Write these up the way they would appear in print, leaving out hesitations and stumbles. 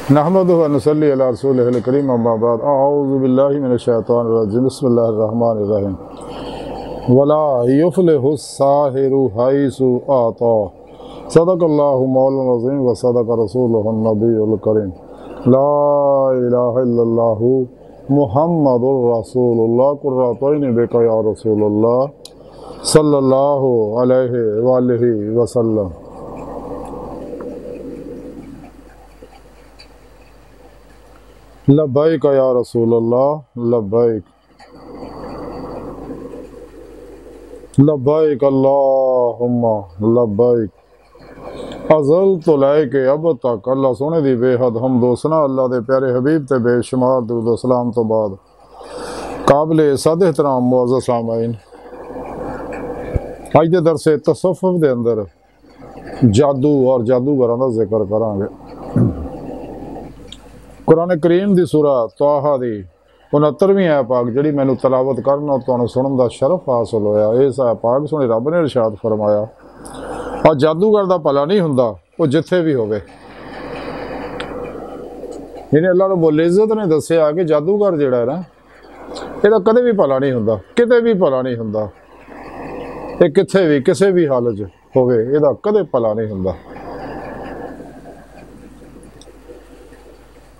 नहमदुहु व नसल्ली अला रसूलिहिल करीम अम्मा बाद अऊज़ु बिल्लाहि मिनश शैतानिर रजीम बिस्मिल्लाहिर रहमानिर रहीम वला युफ्लिहु साहिरु हैसु आता सदक़ल्लाहु मौलाना अज़ीम व सदक़ रसूलुहुन नबियुल करीम ला इलाहा इल्लल्लाहु मुहम्मदुर रसूलुल्लाह कुर्रतुन बिका या रसूलुल्लाह सल्लल्लाहु अलैहि व आलिहि वसल्लम। लब्बैक या रसूलल्लाह लब्बैक लब्बैक अल्लाहुम्मा लब्बैक अज़ल तो लैके अब तक अल्लाह सोने दी बेहद हमदो सना अल्लाह दे प्यारे हबीब ते बेशुमार दुरूद व सलाम तो बाद काबिल सद एहतराम मुअज़्ज़ज़ सामईन, अज दे दरसे तसव्वुफ़ दे अंदर जादू और जादूगरां दा जिक्र करांगे। कुरान करीम दी सूरा तौहा दी 69वीं आयत पाक जिहड़ी मैनू तलावत करन और तुहानूं सुनन दा शरफ हासिल होया। इस आयत पाक सुने रब ने इरशाद फरमाया और जादूगर दा भला नहीं हुंदा वो जिथे भी होवे। यानी अल्लाह रब्बुल इज़्ज़त ने दस्सिया कि जादूगर जिहड़ा है ना इहदा कदे भी भला नहीं हुंदा, किते भी भला नहीं हुंदा, ये किथे भी किसी भी हालत च होवे इहदा कदे भला नहीं हुंदा।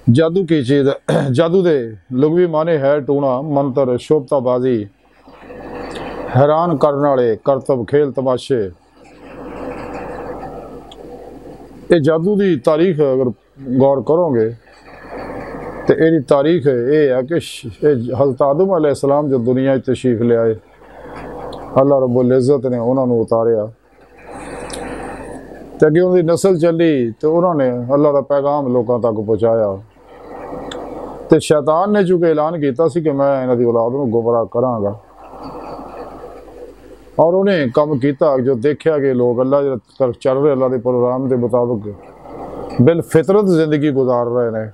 जादू की चीज़ जादू दे लुगवी माने है टूना मंत्र शोभताबाजी हैरान करने वाले करतब खेल तमाशे। ये जादू की तारीख अगर गौर करोगे तो यदी तारीख ये है कि हज़रत आदम अलैहिस्सलाम जो दुनिया तशरीफ ले आए अल्लाह रब्बुल इज़्ज़त ने उन्होंने उतारिया तो अगे उनकी नस्ल चली तो उन्होंने अल्लाह का पैगाम लोगों तक पहुँचाया। तो शैतान ने चूँकि ऐलान किया कि मैं इन्हों की औलाद को गुमराह कराँगा और उन्हें कम किया जो देखा कि लोग अल्लाह की तरफ चल रहे अल्लाह के प्रोग्राम के मुताबिक बिल फितरत जिंदगी गुजार रहे हैं।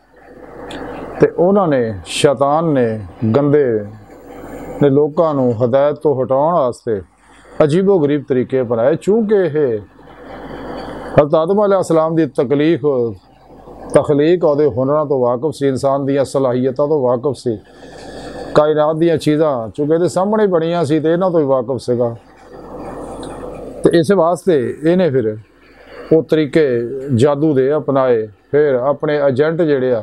तो उन्होंने शैतान ने गंदे ने लोगों को हदायत तो हटाने वास्ते अजीबो गरीब तरीके अपनाए। चूँकि यह हज़रत आदम अलैहिस्सलाम की तखलीक और हुनर तो वाकफ सी, इंसान दी सलाहियतां तो वाकफ सी, कायनात दी चीज़ां चूँकि ये सामने बनिया सी तो इन्हां तो ही वाकफ सीगा। तो इस वास्ते इन्हें फिर वो तरीके जादू दे अपनाए। फिर अपने एजेंट जिहड़े आ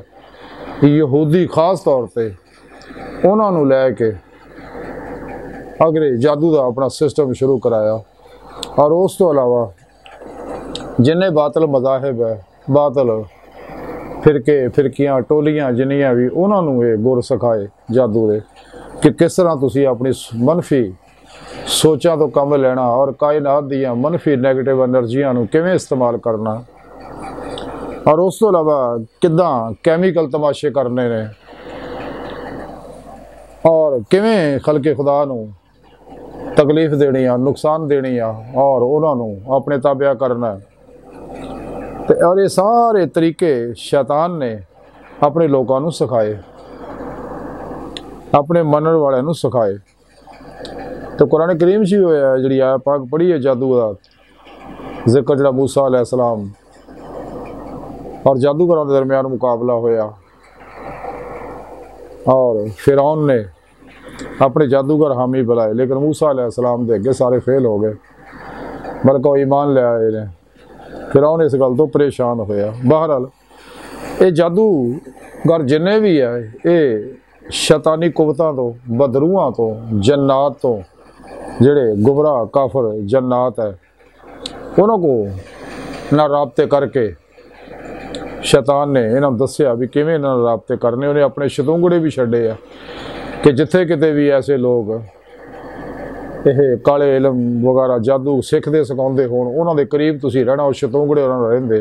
यहूदी खास तौर पर उन्होंने लैके अगले जादू का अपना सिस्टम शुरू कराया और उस तो अलावा जिन्हें बातल मज़ाहिब है बातल फिरके फिरकियाँ टोलियाँ जिन्नियाँ भी उन्होंने ये गुर सिखाए जादू दे कि किस तरह तुसी अपनी मनफी सोचा तो कम लेना और कायनात दियाँ मनफी नैगेटिव एनर्जियां नूं किवें इस्तेमाल करना और उस तो अलावा किदां कैमिकल तमाशे करने ने और किवें खलके खुदा नूं तकलीफ देनी आ नुकसान देनी आ और उन्होंने अपने ताबिया करना। और ये सारे तरीके शैतान ने अपने लोगों को सिखाए, अपने मनण वाले को सिखाए। तो कुरान करीम च होया जी आयत पाक पढ़ी है जादू का जिक्र जो मूसा अलैहिस्सलाम और जादूगरों के दरमियान मुकाबला होया और फिरौन ने अपने जादूगर हामी बुलाए लेकिन मूसा अलैहिस्सलाम के अगे सारे फेल हो गए बल्कि ईमान ले आए ने। फिरौन इस गल तो परेशान होया। बहरहाल ये जादूगर जिन्ने भी है ये शैतानी कुवतां तो बदरूआं तो जन्नात तो जिहड़े गुमराह काफर जन्नात है उन्होंने ना राबते करके शैतान ने इन्होंने दस्या भी किवें इन्होंने राबते करने। उन्हें अपने शतूंगड़े भी छड्डे आ कि जिथे किते भी ऐसे लोग ये काले इलम वगैरह जादू सीखते सिखाते हो उन्होंने करीब तुसी रहना और शतूंगड़े उन्होंने रेंदे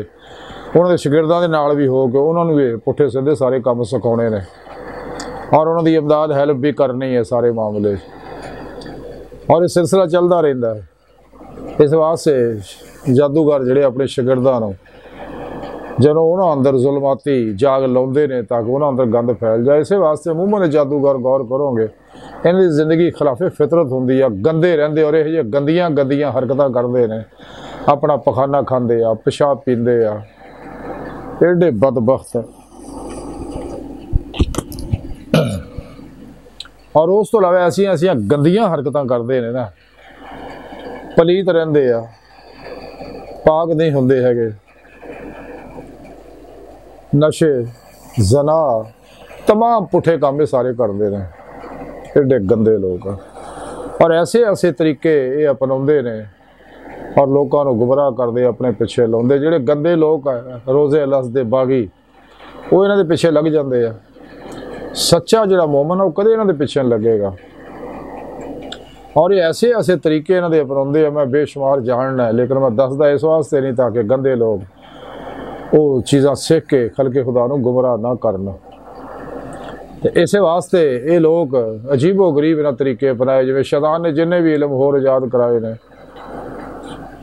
उन्होंने शगिरदां दे नाल भी हो के उन्होंने भी पुठे सीधे सारे काम सिखाने ने और उन्होंने इमदाद हैल्प भी करनी है सारे मामले और ये सिलसिला चलता रहिंदा है। इस वास्ते जादूगर जिहड़े अपने शगिरदां नूं ਜਦੋਂ ਉਹਨਾਂ अंदर जुलमाती जाग लाते हैं ताकि उन्होंने अंदर गंद फैल जाए। इस वास्ते अमूमन जादूगर गौर करोगे इन्होंने जिंदगी खिलाफे फितरत होंगी है, गंदे रहंदे और ये गंदियां गंदियां हरकतां करते हैं, अपना पखाना खाते आ पेशाब पींदे आ, एडे बदबख्त और उस तो इलावा ऐसियां ऐसियां गंदियां हरकतां करते हैं ना, पलीत रहंदे आ, पाक नहीं होंदे हैगे, नशे जना तमाम पुठे काम सारे करते हैं, एडे गंदे लोग। और ऐसे ऐसे तरीके ये अपनाते ने और लोगों को गुमराह करते अपने पिछे लाते। जोड़े गंदे लोग है रोजे अलस दे बागी, वो इन्हों के पिछे लग जाते हैं। सच्चा जोड़ा मोमन है वो कदे इन्हों के पिछे नहीं लगेगा। और ये ऐसे ऐसे तरीके इन्हों के अपनाते हैं, मैं बेशुमार जानना है, लेकिन मैं दसदा इस वास्ते नहीं ताकि गंदे लोग वो चीज़ां सीख के खलके खुदा को गुमराह ना करन। इस वास्ते ये लोग अजीबो गरीब इन्होंने तरीके अपनाए, जिवें शैतान ने जिन्हें भी इलम होर इजाद कराए ने,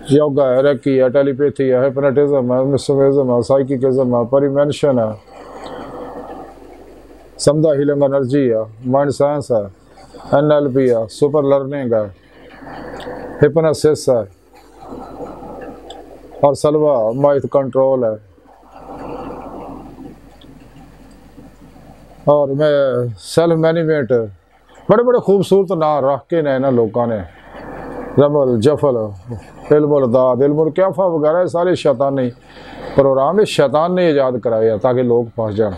योगा है, रेकी है, टेलीपैथी है, हिप्नोटिज्म है, मिसोमिज्म है, साइकिकिज्म है, परिमेंशन है, समझा हीलिंग एनर्जी है, माइंड साइंस है, NLP है, सुपर लर्निंग है, हिप्नोसिस है और सलवा माइंड कंट्रोल है। और मैं सेल्फ मैनेजमेंट बड़े बड़े खूबसूरत नाम रख के ने इन्होंने लोगों ने, रमल जफल इल्मुल दाद इल्मुल क्याफा वगैरह सारे शैतानी प्रोग्राम शैतान ने ईजाद कराए ताकि लोग फस जान।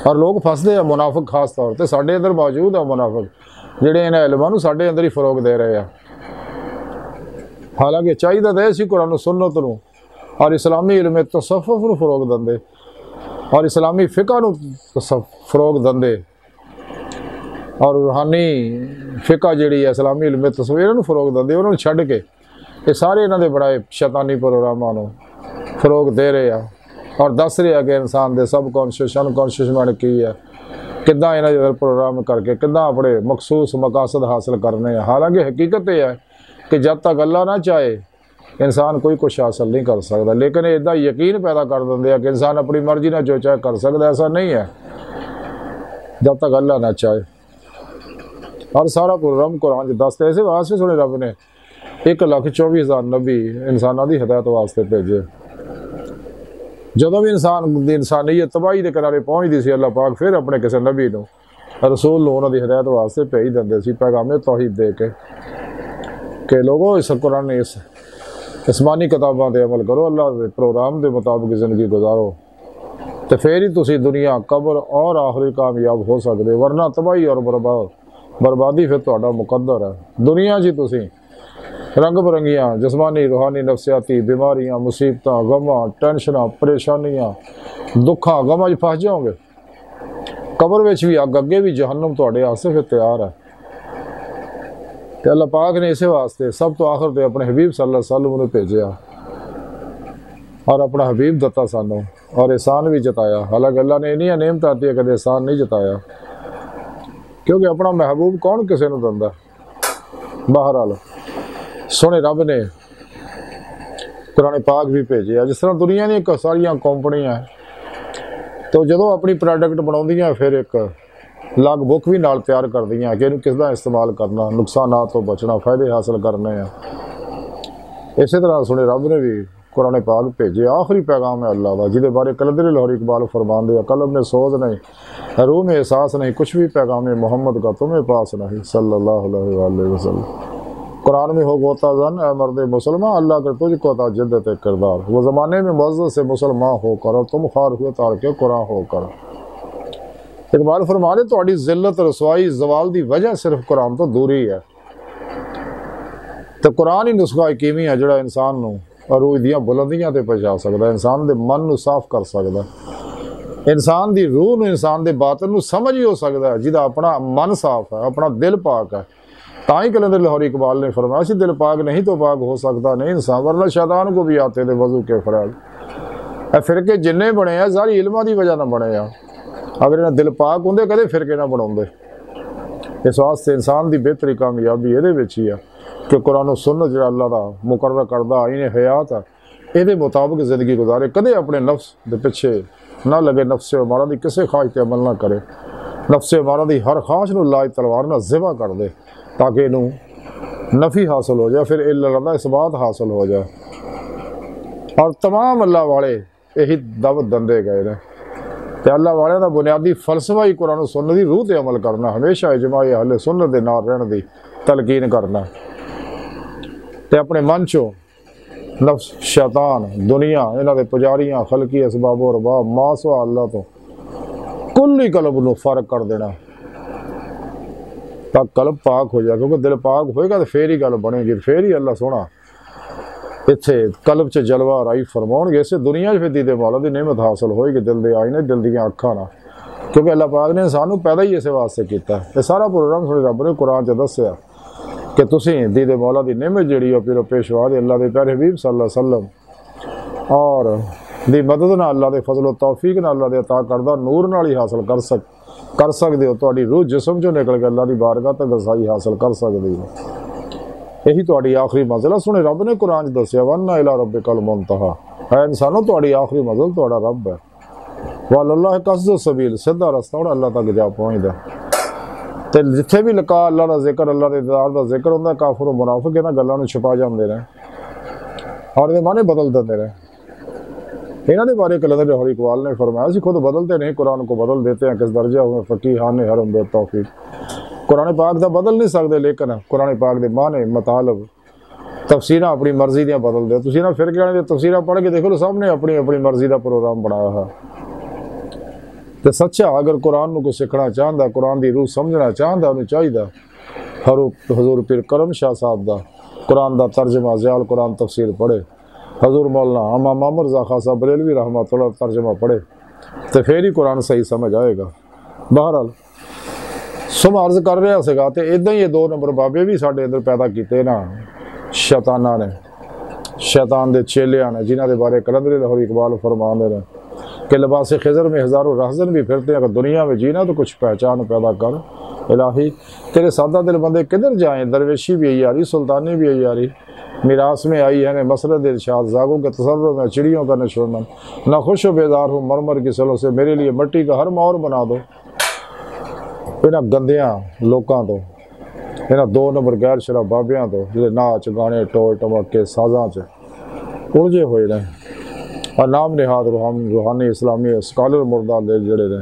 और लोग फसते हैं मुनाफिक खास तौर पर साढ़े अंदर मौजूद है, मुनाफिक ਜਿਹੜੇ इन्होंने इलमां नूं साढ़े अंदर ही फरोग दे रहे हैं। हालांकि चाहिए तो इसी कुरान सुन्नत नूं और इस्लामी इल्म तसव्वुफ नूं फरोग देंदे और इस्लामी फिका नूं फरोग देंदे और रूहानी फिका जिहड़ी है इस्लामी इल्म तसव्वुफ इन्हां नूं फरोग देंदे, उन्होंने छड्ड के ये सारे इन्हां दे बड़ाए शैतानी प्रोग्रामां नूं फरोग दे रहे हैं और दस रहे हैं कि इंसान दे सब कॉन्शियस अनकॉन्शियस माइंड की है, किद्दां इन्हां दे प्रोग्राम करके किद्दां अपने मखसूस मकासद हासिल करने हैं। हालांकि हकीकत यह है कि जब तक अल्लाह ना चाहे इंसान कोई कुछ हासिल नहीं कर सकता, लेकिन इदा यकीन पैदा कर देंगे कि इंसान अपनी मर्जी ना जो चाहे कर सकता, ऐसा नहीं है जब तक अल्लाह ना चाहे। और सारा प्रोग्राम कुरान दसते इस वास्ते सुने रब ने 1,24,000 नबी इंसानों की हिदायत वास्ते भेजे। जदों भी इंसानियत तबाही के किनारे पहुँचती सी, अल्लाह पाक फिर अपने किसी नबी को रसूल को उन्होंने हिदायत वास्ते भेज देंगे सी पैगामे तौहीद दे के लोगों इस कुरान इस आसमानी किताबों पर अमल करो, अल्लाह के प्रोग्राम के मुताबिक ज़िंदगी गुजारो, तो फिर ही तुसी दुनिया कब्र और आखिरी कामयाब हो सकते, वरना तबाही और बर्बादी फिर तुहाडा मुकद्दर है। दुनिया जी तुसी रंग बरंगियां जिस्मानी रूहानी नफसियाती बीमारियां मुसीबतां गमां टेंशनां परेशानियां दुखा गमां फस जाओगे। कब्र विच भी अग अगे भी जहन्नम तुहाडे आस्ते फिर तैयार है। तो अल्लाह पाक ने इस वास्ते सब तो आखिर ते अपने हबीब सल्लल्लाहु अलैहि वसल्लम ने भेजा और अपना हबीब दत्ता सानू और एहसान भी जताया। हालांकि अल्लाह ने इन्नियां नेमतां दित्तियां कदे एहसान नहीं जताया, क्योंकि अपना महबूब कौन किसी नूं दिंदा। बहरहाल सोने रब ने कुरान पाक भी भेजे। जिस तरह दुनिया दी सारियां कंपनियां तो जदों अपनी प्रोडक्ट बनाउंदियां फिर एक लग बुक भी नाल तैयार करदियां कि इहनूं किसदा इस्तेमाल करना, नुकसानात तो बचना, फायदे हासिल करने हैं। इस तरह सुने रब ने भी कुरान पाक भेजे। आखिरी पैगाम है अल्लाह का, जिहदे बारे कलंदर लाहौरी इकबाल फरमांदे, कलम में सोच नहीं, रूह में एहसास नहीं, कुछ भी पैगाम मोहम्मद का तुम्हें पास नहीं सल्लल्लाहु अलैहि वसल्लम। कुरान में हो गोता जन ए मर्द मुसलमान, अल्लाह कर तुझको अता जिद्दत किरदार, वो ज़माने में मस्जिद से मुसलमान होकर और तुम खार हुए तार के कुरान होकर। इकबाल फरमाने थोड़ी जिल्लत रसवाई जवाल की वजह सिर्फ कुरान तो दूरी है। तो कुरान ही नुस्खा हकीमी है जोड़ा इंसान को रूह दियां बुलंदियां ते पहुंचा सकता, इंसान के मन को साफ कर सकता, इंसान की रूह को इंसान के बातन को समझ ही हो सकता है जिहदा अपना मन साफ है, अपना दिल पाक है। ताई कलंदर लाहौरी इकबाल ने फरमाया सी दिल पाक नहीं तो पाक हो सकता नहीं इंसान, वरना शैतान को भी आते थे वजू के फराज। फिरके जिन्ने बने हैं सारी इल्मां की वजह ना बने हैं। अगर इन्हें दिल पाक होंगे कदे फिरके ना बनाते। इस वास्ते इंसान की बेहतरी कामयाबी ये ही है कि कुरान सुन्नत जो अल्लाह का मुकर्रर करदा आईन हयात है, ये मुताबिक जिंदगी गुजारे, कदे अपने नफ्स के पिछे ना लगे, नफ्स अमारा की किसी ख्वाहिश पर अमल ना करे, नफ्स अमारा की हर ख्वाहिश को लाज तलवार ना ज़िबा कर दे ताकि इनू नफ़ी हासिल हो जाए, फिर इल्लल्लाह दा इसबात हासिल हो जाए। और तमाम अल्लाह वाले यही दावत दंदे गए ने ਤੇ ਅੱਲਾਹ ਵਾਲਿਆਂ ਦਾ ਬੁਨਿਆਦੀ ਫਲਸਫਾ ਹੀ ਕੁਰਾਨ ਸੁਨਨਤ ਦੀ ਰੂਹ ਤੇ ਅਮਲ ਕਰਨਾ, ਹਮੇਸ਼ਾ ਇਜਮਾਏ ਅਹਲੇ ਸੁਨਨਤ ਦੇ ਨਾਲ ਰਹਿਣ ਦੀ ਤਲਕੀਨ ਕਰਨਾ ਤੇ ਆਪਣੇ ਮਨ ਚੋਂ ਨਫਸ, ਸ਼ੈਤਾਨ, ਦੁਨੀਆ, ਇਹਨਾਂ ਦੇ ਪੁਜਾਰੀਆਂ, ਖਲਕੀ ਅਸਬਾਬ ਅਰਬਾਬ, ਮਾਸਵਾ ਅੱਲਾਹ ਤੋਂ ਕੁੱਲੀ ਕਲਬ ਨੂੰ ਫਰਕ ਕਰ ਦੇਣਾ ਤਾਂ ਕਲਬ ਪਾਕ ਹੋ ਜਾਏ, ਕਿਉਂਕਿ ਦਿਲ ਪਾਕ ਹੋਏਗਾ ਤਾਂ ਫੇਰ ਹੀ ਗੱਲ ਬਣੇਗੀ, ਫੇਰ ਹੀ ਅੱਲਾਹ ਸੋਹਣਾ ਇੱਥੇ ਕਲਬ 'ਚ ਜਲਵਾ ਰਾਈ ਫਰਮਾਉਣਗੇ। ਇਸੇ ਦੁਨੀਆ 'ਚ ਫਿਰ ਦੀਦੇ ਮੌਲਾ ਦੀ ਨਿਮਤ ਹਾਸਲ ਹੋਏਗੀ, ਦਿਲ ਦੇ ਆईने, दिल ਦੀਆਂ ਅੱਖਾਂ ਨਾਲ, ਕਿਉਂਕਿ ਅੱਲਾਹ ਪਾਕ ਨੇ ਇਨਸਾਨ ਨੂੰ ਪੈਦਾ ਹੀ ਇਸੇ ਵਾਸਤੇ ਕੀਤਾ। ਇਹ ਸਾਰਾ ਪ੍ਰੋਗਰਾਮ ਥੋੜੇ ਰੱਬ ਨੇ ਕੁਰਾਨ 'ਚ ਦੱਸਿਆ ਕਿ ਤੁਸੀਂ ਦੀਦੇ ਮੌਲਾ ਦੀ ਨਿਮਤ ਜਿਹੜੀ ਉਹ ਪੀਰੋ ਪੇਸ਼ਵਾ ਦੇ ਅੱਲਾਹ ਦੇ ਪਿਆਰੇ ਹਬੀਬ ਸੱਲੱਲਾਹੁ अलैहि वसल्लम ਔਰ ਦੀ ਮਦਦ ਨਾਲ, ਅੱਲਾਹ ਦੇ ਫਜ਼ਲ ਤੌਫੀਕ ਨਾਲ, ਅੱਲਾਹ ਦੇ ਅਤਾ ਕਰਦਾ ਨੂਰ ਨਾਲ ਹੀ ਹਾਸਲ ਕਰ ਸਕਦੇ ਹੋ। ਤੁਹਾਡੀ ਰੂਹ ਜਿਸਮ 'ਚੋਂ ਨਿਕਲ ਕੇ ਅੱਲਾਹ ਦੀ ਬਾਰਗਾਹ ਤੱਕ ਰਸਾਈ ਹਾਸਲ ਕਰ ਸਕਦੀ ਹੈ। यही तुहाडी आखिरी मंजिल है। सुने रब ने कुरान च दस्सिया वन्ना इला रब्बिकल मुंतहा, है इंसानो तुहाडी आखिरी मंजिल तुहाडा रब है। वल्लाह कसदु सबील, सीधा रस्ता हुण अल्लाह तक जा पहुंचदा। ते जिथे भी लका अल्लाह दा जिक्र, अल्लाह दे दीदार दा जिक्र हुंदा, काफिर मुनाफिक इन्हां गल्लां नूं छुपा जांदे ने और इहदे माने बदल दिंदे ने। इन्हां दे बारे कलंदर लाहौरी इकबाल ने फरमाया, असीं खुद बदलते नहीं, कुरान को बदल देते हैं, किस दर्जा हुए फकीहान ने हरम बे तौफीक। कुरान पाक का बदल नहीं सकते, लेकिन कुरान पाक के माने मतलब तफसीर अपनी मर्जी दियाँ बदल दे। तुसीं ना फिर कहने तफसीर पढ़ के देखो, सामने अपनी अपनी मर्जी का प्रोग्राम बनाया है। तो सच्चा अगर कुरान को कोई सीखना चाहता, कुरान की रूह समझना चाहता, उन्हें चाहिए हजूर पीर करम शाह साहब का कुरान का तर्जमा ज़ियाल कुरान तफसीर पढ़े, हजूर मौलाना इमाम मामर रज़ा खां साहब बरेलवी रहमतुल्लाह तर्जमा पढ़े, तो फिर ही कुरान सही समझ आएगा। बहरहाल सुम अर्ज कर रहा सीगा ते इदां ही ये 2 नंबर बाबे भी साडे अंदर पैदा कीते ना शैताना ने, शैतान दे चेलियां ने, जिन्हां दे बारे कलंदर लाहौरी इकबाल फरमाते हैं कि लिबास खिज़र में हज़ारों रहज़न भी फिरते हैं, अगर दुनिया में जीना तो कुछ पहचान पैदा कर इलाही। तेरे सादा दिल बंदे किधर जाएँ, दरवेशी भी आई आ रही, सुल्तानी भी आई आ रही, मिरास में आई है ने मसरद इरशाद, जागों के तसव्वुर में चिड़ियों का नशोमन, ना खुश व बेदार हूँ मरमर की सलों से, मेरे लिए मिट्टी का हर मोर बना दो। इन्हां गंदियां लोगों तो, इन्हां 2 नंबर गैर शराब बाबियां तो, जिहड़े नाच गाने टोल टमाके साजां च उलझे हुए ने और नाम निहाद रूहानी इस्लामी स्कॉलर मुर्दा दे जिहड़े ने,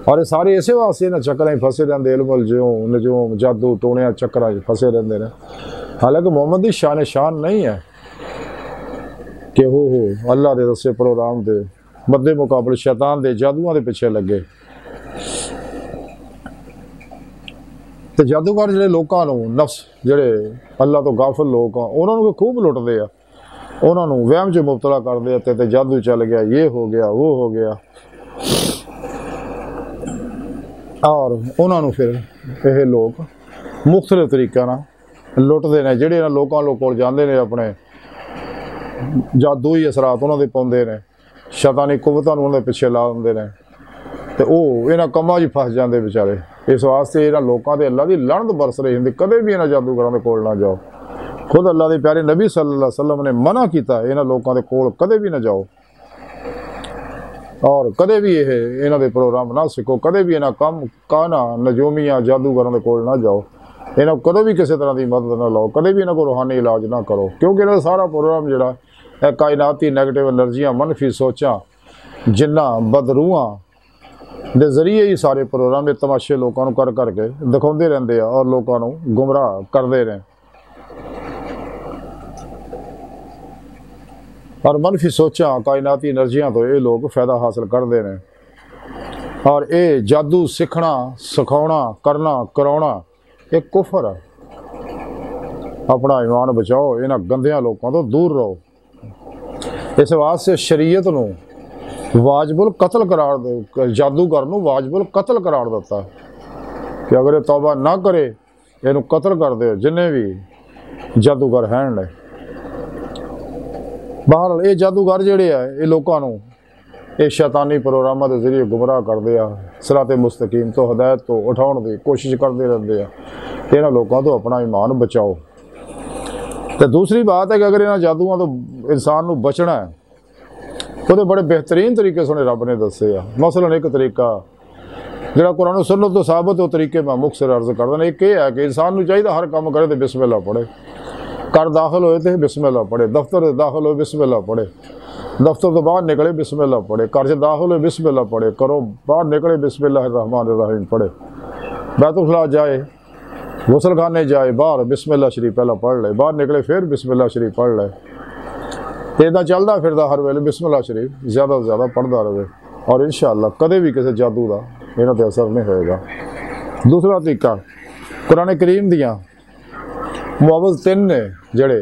और ये सारे इसे वास्ते इन्हां चक्करां फसे रहंदे, इल्म नजूम जादू टोणियां चक्करां फसे रहंदे ने। हालांकि मोहम्मद की शान नहीं है कि हो अल्लाह के दसे प्रोग्राम के मद्दे मुकाबले शैतान के जादूआं के पिछे लगे। तो जादूगर जिहड़े लोगों को नफ्स जिहड़े अल्लाह तो गाफिल लोग आ, उन्होंने खूब लुटते हैं, उन्होंने वहम च मुबतला करते हैं, तो जादू चल गया, ये हो गया, वो हो गया, और उन्होंने फिर ये लोग मुख्तलिफ तरीक़े लुटते हैं। जिहड़े इन्हां लोगों कोल जांदे ने अपने जादूई असरात उन्होंने पाउंदे ने, शैतानी कुवतां नूं उन्हां दे पिछे ला दिंदे ने, तो वह इन्हां कम्मां 'च फस जाते बेचारे। इस वास्ते इन्हां लोगों के अल्लाह की लानत बरस रही होंदी, कदे भी इन्हां जादूगरां दे कोल ना जाओ। खुद अल्लाह के प्यारे नबी सल्लल्लाहु अलैहि वसल्लम ने मना किया, इन्हां लोगों के कोल कदे भी ना जाओ और कदे भी इन्हां दे प्रोग्राम ना सीखो, कदे भी इन्हां कम काना नजूमियां जादूगरां दे कोल ना जाओ, इन्हां कदे भी किसी तरह की मदद ना लो, कदे भी इन्हां को रूहानी इलाज ना करो, क्योंकि इन्हां सारा प्रोग्राम जिहड़ा है कायनाती नैगेटिव एनर्जियां, मनफी सोचां, जिन्ना बदरूआं दे जरिए ही सारे प्रोग्राम ये तमाशे लोगों को कर करके दिखाते रहते हैं और लोगों को गुमराह करते रहे। और मनफी सोचा कायनाती एनर्जियां तो ये लोग फायदा हासिल करते हैं, और ये जादू सीखना सिखाना करना कराना एक कुफर है। अपना ईमान बचाओ, इन्हां गंदियां लोगों तो दूर रहो। इस वास्ते शरीयत नूं वाजिबुल कतल करार दे, जादूगर नूं वाजिबुल कतल करार दिता कि अगर ये तौबा ना करे इनू कतल कर दे, जिन्हें भी जादूगर हैं ने। बहरहाल ये जादूगर जिहड़े आ ये लोगों नूं ये शैतानी प्रोग्रामां के जरिए गुमराह करते हैं, सिराते मुस्तकीम तो हदायत तो उठाउण की कोशिश करते रहते हैं। इन्हां लोगों तो अपना ईमान बचाओ। तो दूसरी बात है कि अगर इन्हां जादूआं तो इंसान नूं बचना है, वो बड़े बेहतरीन तरीके से रब ने दसे आ। मसलन एक तरीका जिहड़ा कुरान सुन्नत तो साबित, वो तरीके मैं मुख्तसर अर्ज कर देना। एक है कि इंसान नूं चाहिए हर काम करे तो बिस्मिल्लाह पढ़े, घर दाखिल होए तो बिस्मिल्लाह पढ़े, दफ्तर दाखिल होए बिस्मिल्लाह पढ़े, दफ्तर तो बाहर निकले बिस्मिल्लाह पढ़े, घर से दाखिल हुए बिस्मिल्लाह पढ़े, करो बाहर निकले बिस्मिल्लाहिर्रहमानिर्रहीम पढ़े, बैतुल जाए, गुसल खाने जाए, बाहर बिस्मिल्लाह शरीफ पहला पढ़ ले, बाहर निकले फिर बिस्मिल्लाह शरीफ पढ़ ले। तो इदा चलता फिरदा हर वेले बिस्मिल्लाह शरीफ ज़्यादा से ज़्यादा पढ़ता रहे और इंशाअल्लाह कदे भी किसी जादू का इन्हां ते असर नहीं होएगा। दूसरा तरीका कुरान करीम दियाँ मुआवज़ 3 ने जड़े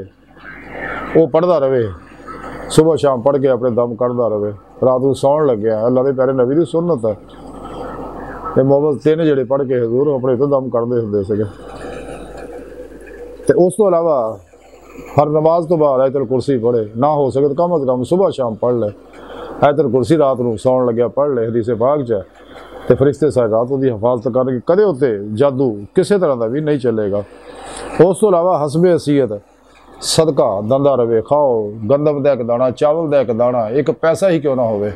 वो पढ़ता रहे, सुबह शाम पढ़ के अपने दम करता रहे, रात को सौन लगे अल्लाह के प्यारे नबी की सुन्नत है। तो मुआवज़ 3 जड़े पढ़ के हजूर अपने तो दम करते होंदे सीगे। ते उस तो अलावा हर नमाज तो बाद आयतुल कुर्सी पढ़े, ना हो सके तो कम से कम सुबह शाम पढ़ ले। आयतुल कुर्सी रात को सौन लग्या पढ़ ले, हदीस पाक च तो फरिश्ते सारे रात की हिफाजत करके कदे उत्ते जादू किसी तरह का भी नहीं चलेगा। उस तो अलावा हसबे हसीयत सदका दंदा रवे, खाओ गंदम दा एक दाना, चावल दा एक दाना, एक पैसा ही क्यों ना होवे,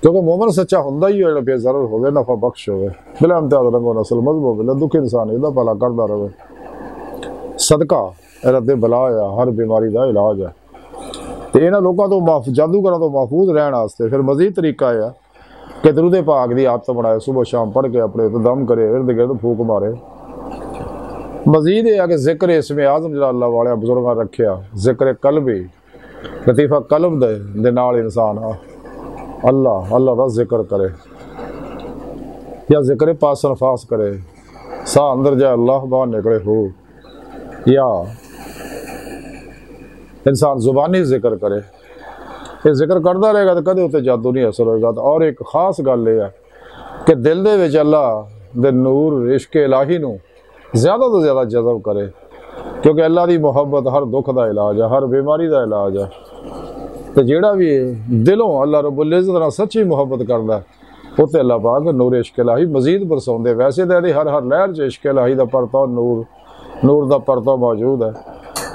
क्योंकि मोमन सच्चा होंदा ही है बेज़रर होवे, नफा बख्श होवे, बिला इम्तियाज रंगो नस्ल मजहब बिला दुख इंसान इदा भला करदा रहे। सदका रद्दे बला है, हर बीमारी का इलाज है। तो इन्होंने लोगों तो जादूगर तो महफूज रहने वास्ते फिर मजीद तरीका है कि दरूद पाक की आदत बनाए, सुबह शाम पढ़ के अपने तो दम करे, इर्द गिर्द फूक मारे। मजीद यह कि जिक्र इसमें आजम जरा अल्लाह वाले बुजुर्गों रखिया, जिक्र कल्बी लतीफ़ा कल्ब दे नाल इंसान अल्लाह अल्लाह का जिक्र करे या जिक्र पासन फास करे, सा अंदर जाए अल्लाह बाहर निकले हो, या इंसान जुबानी जिक्र करे। ये जिक्र करता रहेगा तो कदे उत्ते जादू नहीं असर होएगा। तो और एक खास गल यह है कि दिल दे विच अल्लाह दे नूर इश्क इलाही नूं ज़्यादा तो ज़्यादा जज़ब करे, क्योंकि अल्लाह की मुहब्बत हर दुख का इलाज है, हर बीमारी का इलाज है। तो जिहड़ा भी दिलों अल्लाह रब्बुल इज़्ज़त नाल सच्ची मुहब्बत करदा उत्ते अल्लाह पाक नूर इश्क इलाही मजीद बरसाउंदे। वैसे तो हर लहर च इश्क इलाही का परताव नूर का परताव मौजूद है,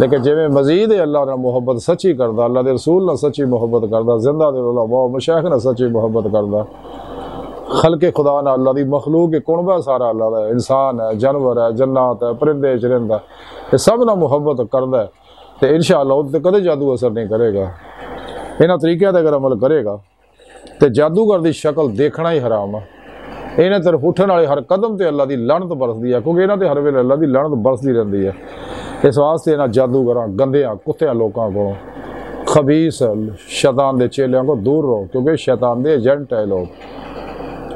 लेकिन जिमें मजीद अल्लाह ने मुहब्बत सच्ची करदा, अल्लाह के रसूल ने सच्ची मुहब्बत करदा, जिंदा दे उलमा मशाइख ने सच्ची मुहब्बत करदा, खल्के खुदा ने अल्लाह की मखलूक के कुणबा सारा अल्लाह का, इंसान है, जानवर है, जन्नात है, परिंदे चरिंदा, ये सब ना मुहब्बत करदा है। तो इंशाअल्लाह उत्ते कदे जादू असर नहीं करेगा। इन्हां तरीक़िਆਂ ते अगर अमल करेगा तो जादूगर की शक्ल देखना ही हराम है। इन्हें तरफ उठने वाले हर कदम से अल्लाह की लानत बरसती है, क्योंकि इन्हों हर वेले अल्लाह की लानत बरसती रहती है। इस वास्ते इन्होंने जादूगर गंदियां कुत्तियां लोगों को खबीस शैतान के चेलियों को दूर रहो, क्योंकि शैतान के एजेंट है लोग,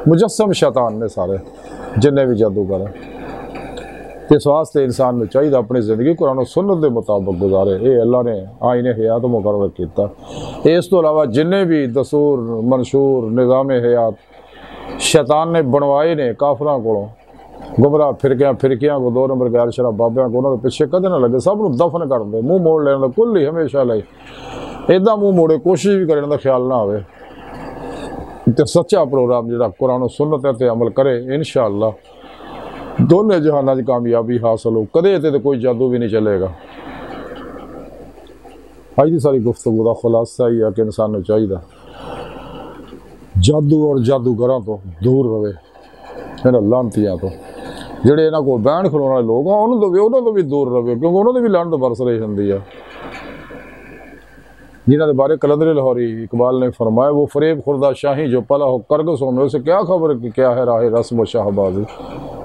मुजस्सम शैतान ने सारे जिन्हें भी जादूगर है। इस वास्ते इंसान को चाहिए अपनी जिंदगी कुरान और सुन्नत के मुताबिक गुजारे। ये अल्लाह ने आईने हयात मुकर्रर किया। इस तो अलावा जिन्हें भी दसूर मंशूर निज़ाम हयात शैतान ने बनवाए ने काफरां कोलों, गुमराह फिरकियां को 2 नंबर गैर शराब बाबियां को उन्होंने पिछे कदे ना लगे, सब नूं दफन कर दे, मूँह मोड़ लेने का कुल ही हमेशा लई इदा मूँह मोड़े, कोशिश भी करने का ख्याल ना आवे। तो सच्चा प्रोग्राम जो कुरान और सुन्नत है तो अमल करे, इंशाअल्लाह दोनों जहाना की कामयाबी हासिल हो, कदे इत्ते तो कोई जादू भी नहीं चलेगा। अज की सारी गुफ्तगू का खुलासा ही है कि इंसान को चाहिए जादू और जादूगरां तो दूर रहे, इन्हां लानतियां तो जिहड़े इन्हां कोल बहन खलोण वाले लोग उन्होंने तो भी दूर रहे, क्योंकि उन्होंने भी लानत बरस रही होंदी है। जिन्हां दे बारे कलंदर लाहौरी इकबाल ने फरमाया, वो फरेब खुर्दा शाही जो पला हो करगसों में, उसे क्या खबर कि क्या है राह रस्म शाहबाजी।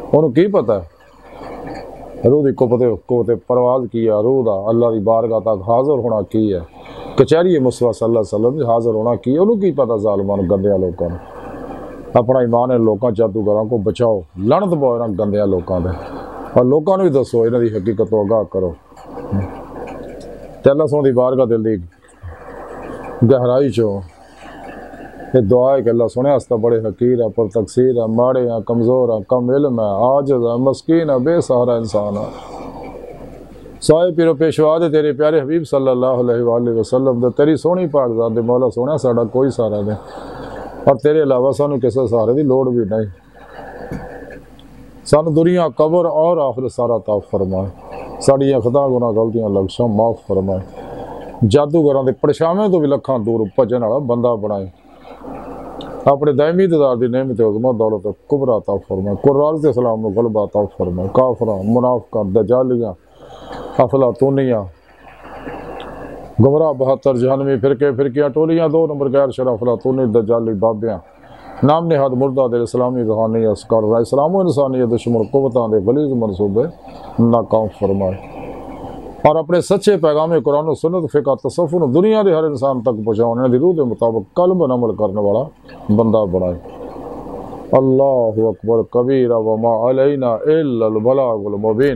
उन्होंने की पता है रूह की कुवते परवाज की है, रूह का अल्लाह की बारगाह तक हाजिर होना की है, कचहरी मुस्तफा सल्लल्लाहु अलैहि वसल्लम हाजिर होना की, उन्होंने की पता जालिमां गंदियां लोगों ने। अपना ईमान है लोगों जादूगरों को बचाओ, लानत पाओ इन्हां गंदियां लोगों के, और लोगों को भी दसो इन्हां दी हकीकत तो आगाह करो। ते अल्लाह सोहणे दी बारगाह दिल दी गहराई चो ये दुआ है कि अल्लाह सुने हस्ता बड़े हकीर है, पर तकसीर है, माड़े हैं, कमज़ोर है, कम इल्म है, आजिज़ है, मस्कीन है, बेसहारा इंसान है। साए पीरो पेशवा दे तेरे प्यारे हबीब सल्लल्लाहु अलैहि वसल्लम दे तेरी सोहनी पाक ज़ात दे मौला सोहना साडा कोई सहारा नहीं, और तेरे अलावा सानू किसी सहारे की लोड़ भी नहीं। सानू दुनिया कबर और आखिरत सारा ताफ फरमाए, साड़ियाँ खता गुनाह गलतियाँ लग्शां माफ़ फरमाए, जादूगरां दे परछावें तो भी लखां दूर भजन वाला बंदा बनाए, अपने दायमी दीदार की नेमत उज़मा दौलत कुबरा अता फरमाए, कुर्रान से सलाम को गलबा अता फरमाए, काफरा मुनाफिका दजालियाँ अफलातूनियाँ गुमराह 72 जहनवी फिरके फिरकियाँ टोलियाँ 2 नंबर गैर शराफलातूनी दजाली बाबियाँ नाम निहाद मुर्दा दे इस्लामी कहानी अस्कर इस्लाम इंसानियत दुश्मन कुव्वतां दे गलीज मनसूबे नाकाम फरमाए और अपने सच्चे पैगाम कुरान और सुन्नत फ़िक़ह तसव्वुफ़ दुनिया के हर इंसान तक पहुँचाने की रूह के मुताबिक कल्ब अमल करने वाला बंदा बनाए। अल्लाहु अकबर कबीरा व मा अलैना इल्लल बलागुल मुबीन।